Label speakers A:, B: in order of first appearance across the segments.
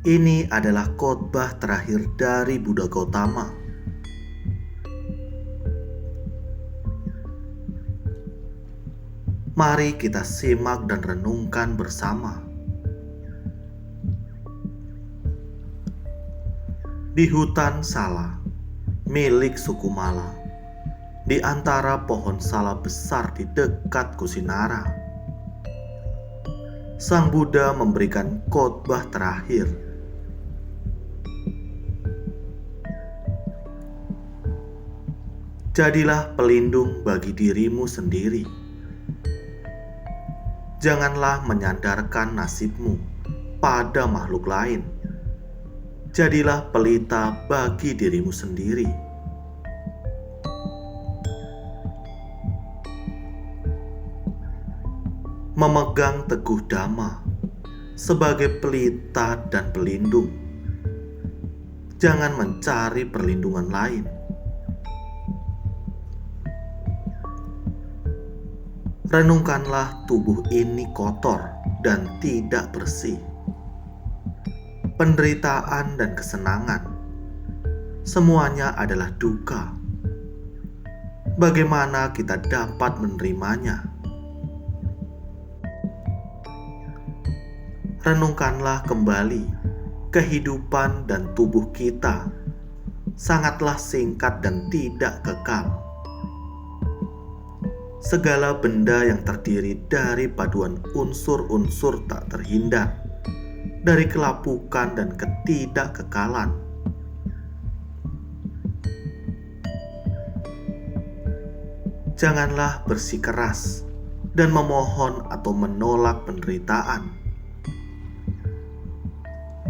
A: Ini adalah khotbah terakhir dari Buddha Gautama. Mari kita simak dan renungkan bersama. Di hutan Sala, milik suku Mala, di antara pohon sala besar di dekat Kusinara, Sang Buddha memberikan khotbah terakhir. Jadilah pelindung bagi dirimu sendiri. Janganlah menyandarkan nasibmu pada makhluk lain. Jadilah pelita bagi dirimu sendiri. Memegang teguh Dhamma sebagai pelita dan pelindung. Jangan mencari perlindungan lain. Renungkanlah tubuh ini kotor dan tidak bersih. Penderitaan dan kesenangan, semuanya adalah duka. Bagaimana kita dapat menerimanya? Renungkanlah kembali, kehidupan dan tubuh kita sangatlah singkat dan tidak kekal. Segala benda yang terdiri dari paduan unsur-unsur tak terhindar dari kelapukan dan ketidakkekalan. Janganlah bersikeras dan memohon atau menolak penderitaan.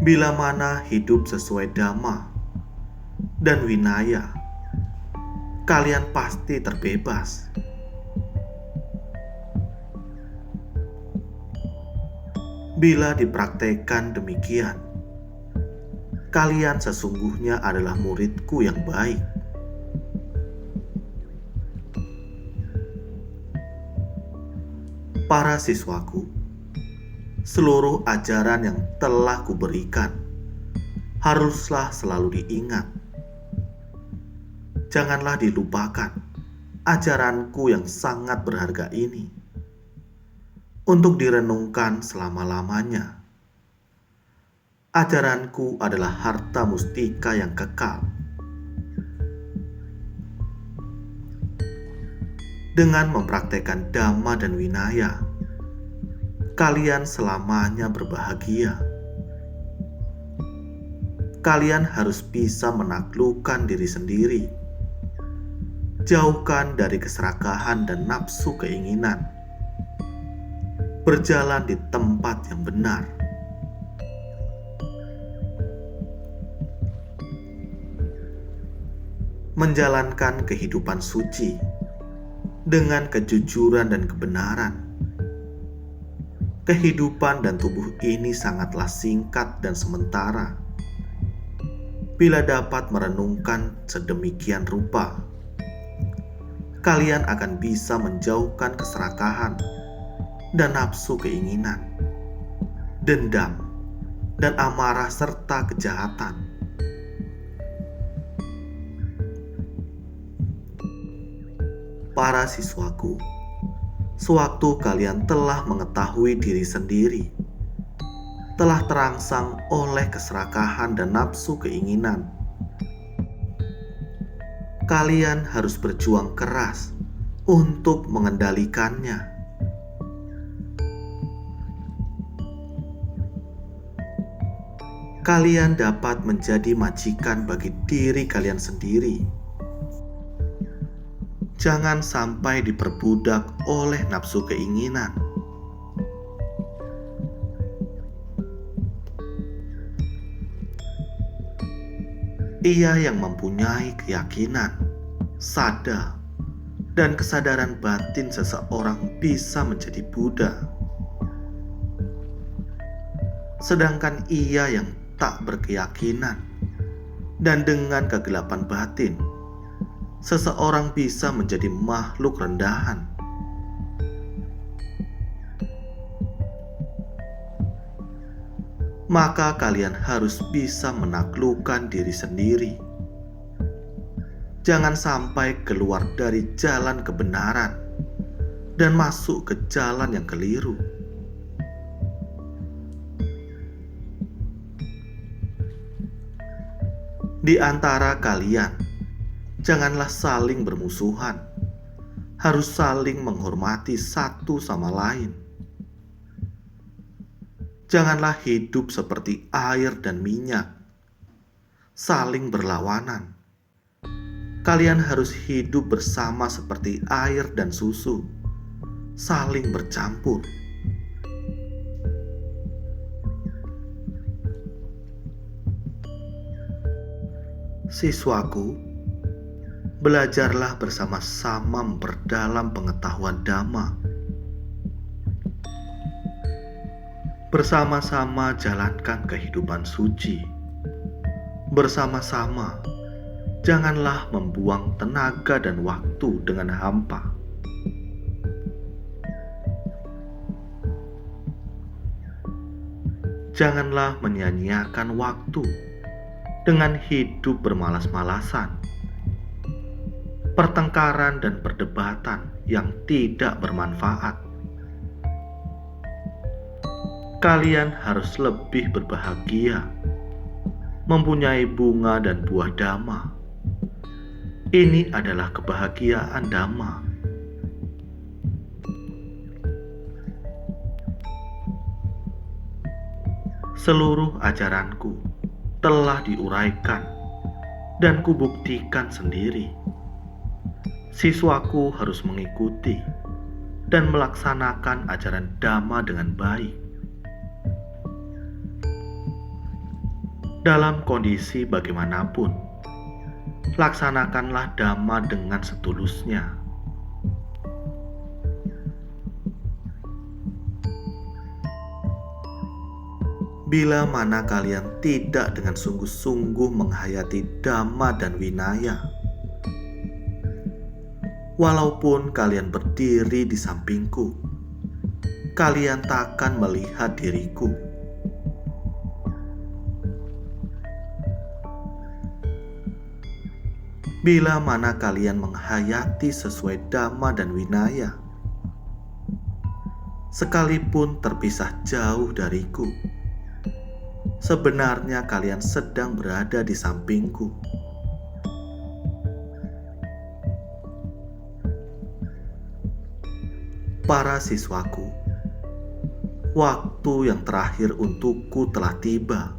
A: Bila mana hidup sesuai Dhamma dan Winaya, kalian pasti terbebas. Bila dipraktekkan demikian, kalian sesungguhnya adalah muridku yang baik. Para siswaku, seluruh ajaran yang telah kuberikan haruslah selalu diingat. Janganlah dilupakan ajaranku yang sangat berharga ini untuk direnungkan selama-lamanya. Ajaranku adalah harta mustika yang kekal. Dengan mempraktekkan Dhamma dan Winaya, kalian selamanya berbahagia. Kalian harus bisa menaklukkan diri sendiri. Jauhkan dari keserakahan dan nafsu keinginan. Berjalan di tempat yang benar. Menjalankan kehidupan suci dengan kejujuran dan kebenaran. Kehidupan dan tubuh ini sangatlah singkat dan sementara. Bila dapat merenungkan sedemikian rupa, kalian akan bisa menjauhkan keserakahan dan nafsu keinginan, dendam, dan amarah serta kejahatan. Para siswaku, sewaktu kalian telah mengetahui diri sendiri, telah terangsang oleh keserakahan dan nafsu keinginan, kalian harus berjuang keras untuk mengendalikannya. Kalian dapat menjadi majikan bagi diri kalian sendiri. Jangan sampai diperbudak oleh nafsu keinginan. Ia yang mempunyai keyakinan, sadar, dan kesadaran batin seseorang bisa menjadi Buddha. Sedangkan ia yang tak berkeyakinan dan dengan kegelapan batin seseorang bisa menjadi makhluk rendahan. Maka kalian harus bisa menaklukkan diri sendiri. Jangan sampai keluar dari jalan kebenaran dan masuk ke jalan yang keliru. Di antara kalian, janganlah saling bermusuhan, harus saling menghormati satu sama lain. Janganlah hidup seperti air dan minyak, saling berlawanan. Kalian harus hidup bersama seperti air dan susu, saling bercampur. Siswaku, belajarlah bersama-sama memperdalam pengetahuan Dhamma. Bersama-sama jalankan kehidupan suci. Bersama-sama, janganlah membuang tenaga dan waktu dengan hampa. Janganlah menyia-nyiakan waktu dengan hidup bermalas-malasan, pertengkaran dan perdebatan yang tidak bermanfaat. Kalian harus lebih berbahagia, mempunyai bunga dan buah Dhamma. Ini adalah kebahagiaan Dhamma. Seluruh ajaranku telah diuraikan dan kubuktikan sendiri. Siswaku harus mengikuti dan melaksanakan ajaran Dhamma dengan baik. Dalam kondisi bagaimanapun, laksanakanlah Dhamma dengan setulusnya. Bila mana kalian tidak dengan sungguh-sungguh menghayati Dhamma dan Vinaya, walaupun kalian berdiri di sampingku, kalian takkan melihat diriku. Bila mana kalian menghayati sesuai Dhamma dan Vinaya, sekalipun terpisah jauh dariku, sebenarnya kalian sedang berada di sampingku. Para siswaku, waktu yang terakhir untukku telah tiba.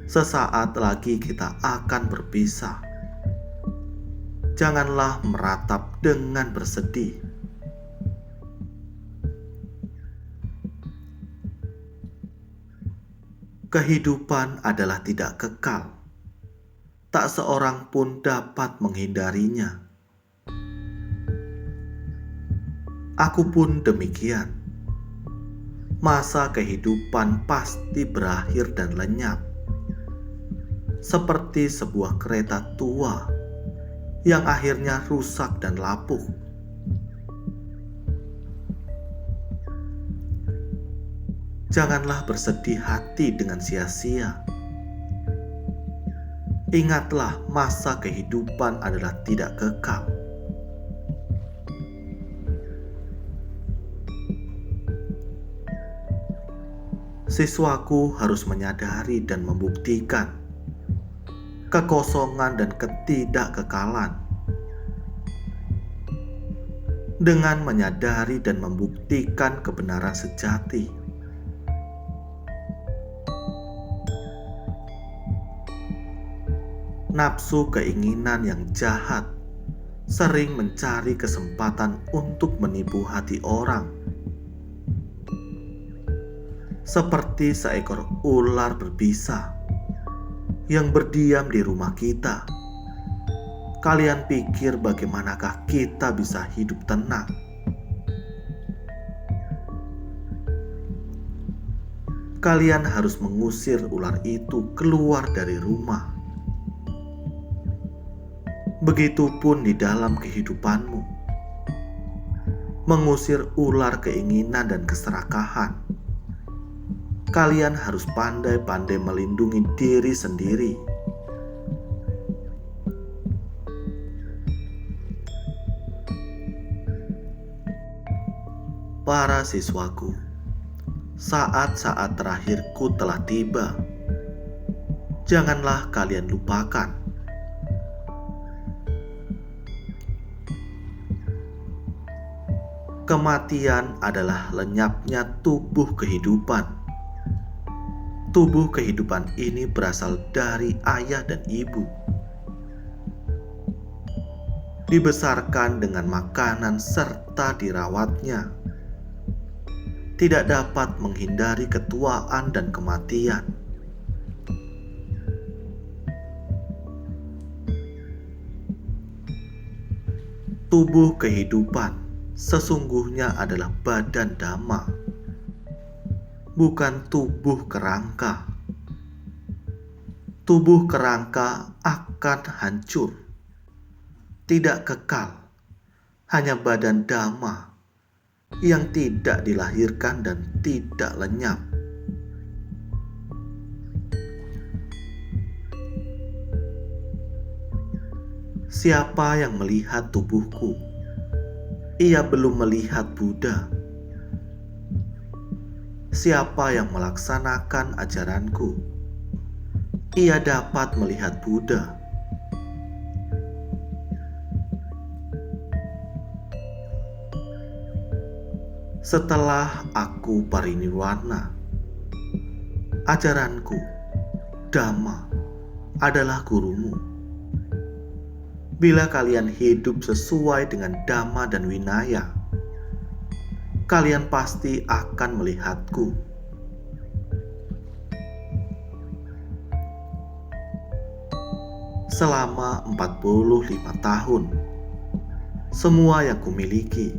A: Sesaat lagi kita akan berpisah. Janganlah meratap dengan bersedih. Kehidupan adalah tidak kekal. Tak seorang pun dapat menghindarinya. Aku pun demikian. Masa kehidupan pasti berakhir dan lenyap. Seperti sebuah kereta tua yang akhirnya rusak dan lapuk. Janganlah bersedih hati dengan sia-sia. Ingatlah, masa kehidupan adalah tidak kekal. Siswaku harus menyadari dan membuktikan kekosongan dan ketidakkekalan. Dengan menyadari dan membuktikan kebenaran sejati, nafsu keinginan yang jahat sering mencari kesempatan untuk menipu hati orang. Seperti seekor ular berbisa yang berdiam di rumah kita. Kalian pikir bagaimanakah kita bisa hidup tenang? Kalian harus mengusir ular itu keluar dari rumah. Begitupun di dalam kehidupanmu, mengusir ular keinginan dan keserakahan. Kalian harus pandai-pandai melindungi diri sendiri. Para siswaku, saat-saat terakhirku telah tiba. Janganlah kalian lupakan. Kematian adalah lenyapnya tubuh kehidupan. Tubuh kehidupan ini berasal dari ayah dan ibu. Dibesarkan dengan makanan serta dirawatnya. Tidak dapat menghindari ketuaan dan kematian. Tubuh kehidupan sesungguhnya adalah badan Dhamma, bukan tubuh kerangka. Tubuh kerangka akan hancur, tidak kekal, hanya badan Dhamma yang tidak dilahirkan dan tidak lenyap. Siapa yang melihat tubuhku, ia belum melihat Buddha. Siapa yang melaksanakan ajaranku, ia dapat melihat Buddha. Setelah aku parinirwana, ajaranku, Dhamma, adalah gurumu. Bila kalian hidup sesuai dengan Dhamma dan Winaya, kalian pasti akan melihatku. Selama 45 tahun, semua yang kumiliki,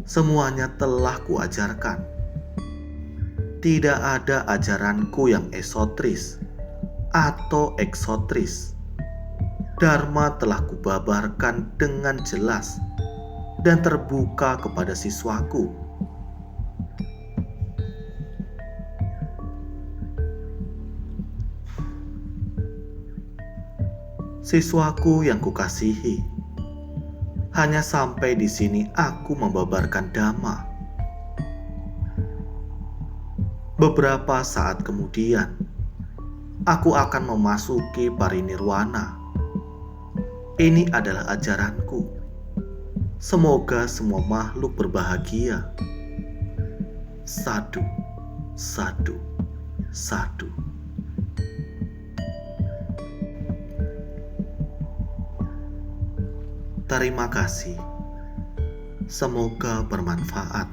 A: semuanya telah kuajarkan. Tidak ada ajaranku yang esotris atau eksotris. Dharma telah kubabarkan dengan jelas dan terbuka kepada siswaku. Siswaku yang kukasihi, hanya sampai di sini aku membabarkan Dhamma. Beberapa saat kemudian, aku akan memasuki parinirwana. Ini adalah ajaranku. Semoga semua makhluk berbahagia. Sadhu, sadhu, sadhu. Terima kasih. Semoga bermanfaat.